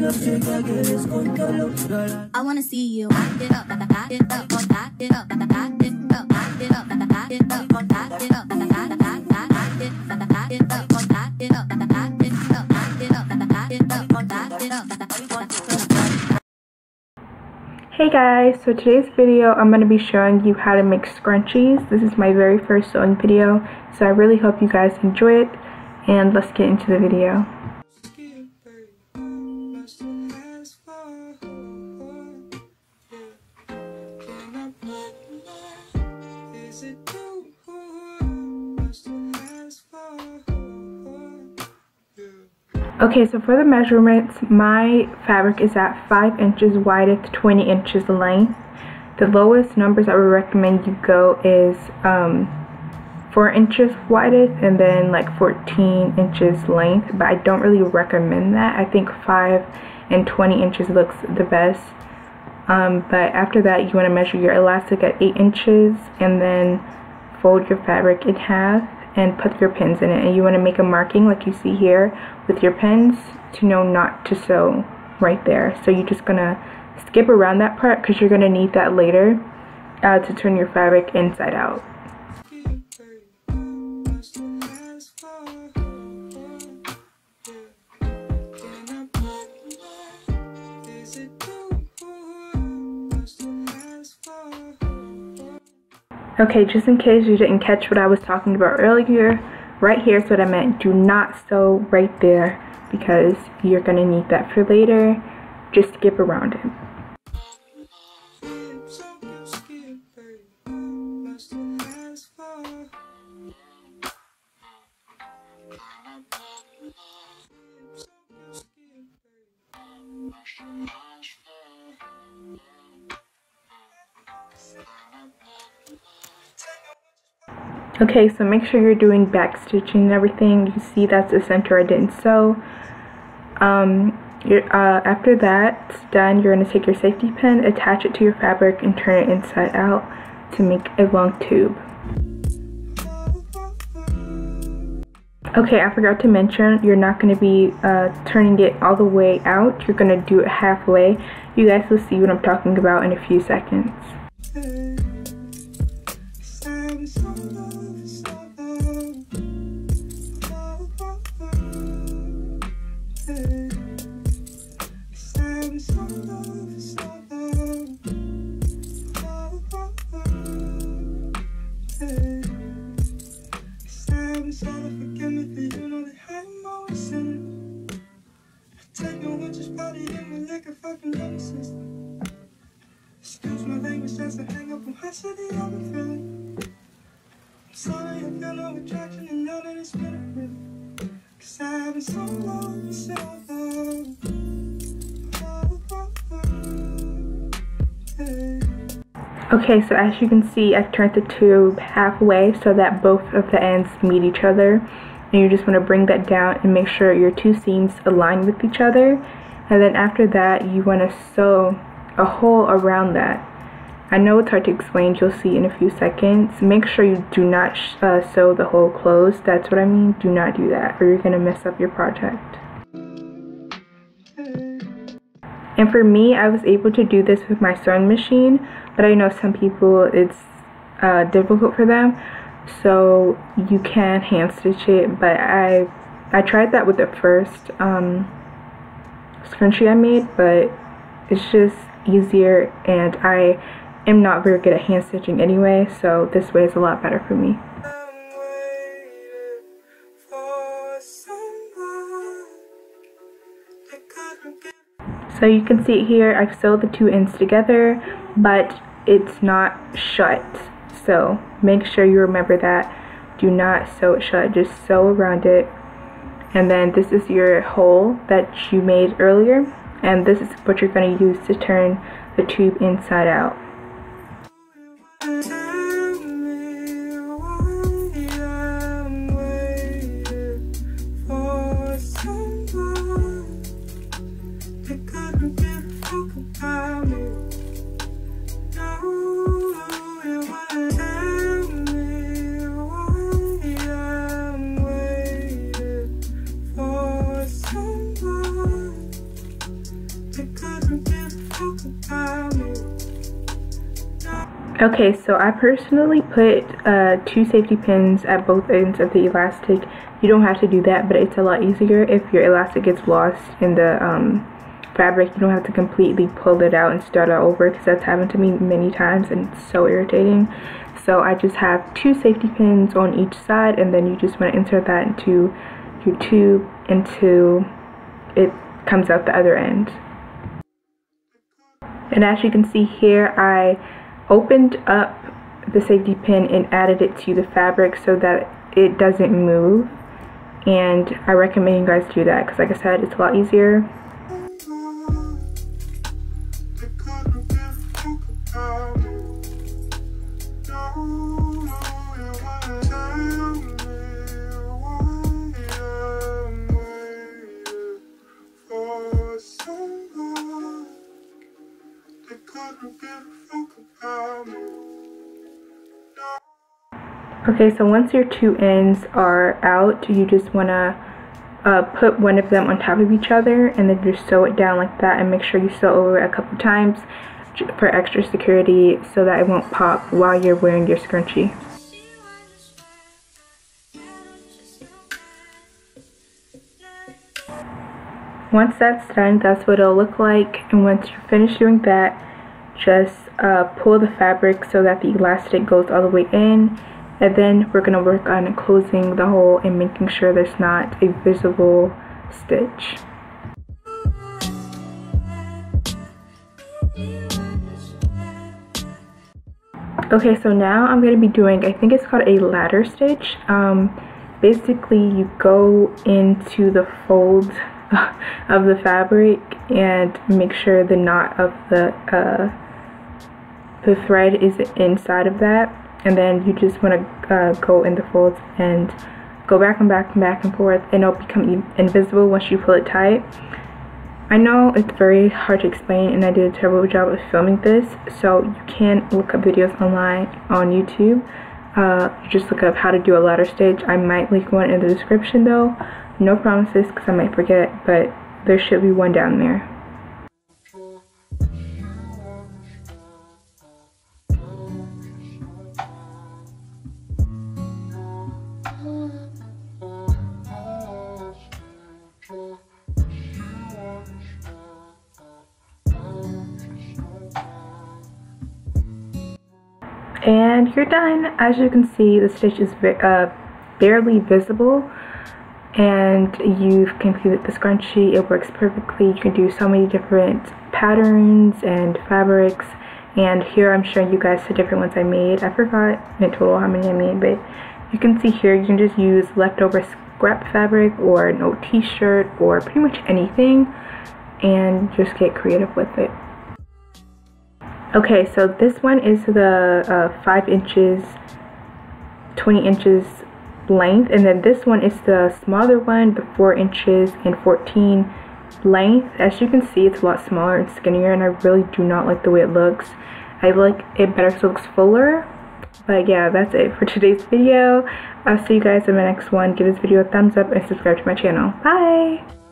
I wanna see you back it up, back it up, back it up, back it up, back it up, back it up, back it up, Hey guys, so today's video I'm going to be showing you how to make scrunchies. This is my very first sewing video, so I really hope you guys enjoy it, and let's get into the video. Okay, so for the measurements, my fabric is at 5 inches width, 20 inches length. The lowest numbers I would recommend you go is 4 inches width and then like 14 inches length, but I don't really recommend that. I think 5 and 20 inches looks the best. But after that, you want to measure your elastic at 8 inches and then fold your fabric in half and put your pins in it, and you want to make a marking like you see here with your pins to know not to sew right there. So you're just gonna skip around that part because you're gonna need that later to turn your fabric inside out. Okay, just in case you didn't catch what I was talking about earlier, right here is what I meant. Do not sew right there because you're going to need that for later. Just skip around it. Okay, so make sure you're doing back stitching and everything. You see that's the center I didn't sew. After that's done, you're going to take your safety pin, attach it to your fabric, and turn it inside out to make a long tube. Okay, I forgot to mention, you're not going to be turning it all the way out. You're going to do it halfway. You guys will see what I'm talking about in a few seconds. Excuse my language, that's a hang up on my city, I'm feeling. I'm sorry, I feel no attraction and know that it's been a minute. Cause I've been so long, so long. Okay, so as you can see, I've turned the tube halfway so that both of the ends meet each other. And you just want to bring that down and make sure your two seams align with each other. And then after that, you want to sew a hole around that. I know it's hard to explain, you'll see in a few seconds. Make sure you do not sew the hole closed. That's what I mean. Do not do that or you're going to mess up your project. And for me, I was able to do this with my sewing machine, but I know some people it's difficult for them, so you can hand stitch it. But I tried that with the first scrunchie I made, but it's just easier, and I am not very good at hand stitching anyway, so this way is a lot better for me. So you can see it here, I've sewed the two ends together, but it's not shut. So make sure you remember that. Do not sew it shut, just sew around it. And then this is your hole that you made earlier, and this is what you're going to use to turn the tube inside out. Okay, so I personally put 2 safety pins at both ends of the elastic. You don't have to do that, but it's a lot easier if your elastic gets lost in the fabric. You don't have to completely pull it out and start all over, because that's happened to me many times and it's so irritating. So I just have 2 safety pins on each side, and then you just want to insert that into your tube until it comes out the other end. And as you can see here, I opened up the safety pin and added it to the fabric so that it doesn't move, and I recommend you guys do that because, like I said, it's a lot easier. Okay, so once your 2 ends are out, you just want to put one of them on top of each other and then just sew it down like that, and make sure you sew over it a couple times for extra security so that it won't pop while you're wearing your scrunchie. Once that's done, that's what it'll look like, and once you're finished doing that, just pull the fabric so that the elastic goes all the way in, and then we're going to work on closing the hole and making sure there's not a visible stitch. Okay, so now I'm going to be doing, I think it's called a ladder stitch. Basically you go into the fold of the fabric and make sure the knot of the thread is inside of that, and then you just want to go in the folds and go back and back and back and forth, and it'll become invisible once you pull it tight. I know it's very hard to explain, and I did a terrible job of filming this, so you can look up videos online on YouTube. You just look up how to do a ladder stitch. I might link one in the description though. No promises because I might forget, but there should be one down there. And you're done. As you can see, the stitch is barely visible, and you've completed the scrunchie. It works perfectly. You can do so many different patterns and fabrics, and here I'm showing you guys the different ones I made. I forgot in total how many I made, but you can see here you can just use leftover scrap fabric or an old t-shirt or pretty much anything and just get creative with it. Okay, so this one is the 5 inches, 20 inches length, and then this one is the smaller one, the 4 inches and 14 length. As you can see, it's a lot smaller and skinnier, and I really do not like the way it looks. I like it better so it looks fuller. But yeah, that's it for today's video. I'll see you guys in my next one. Give this video a thumbs up and subscribe to my channel. Bye!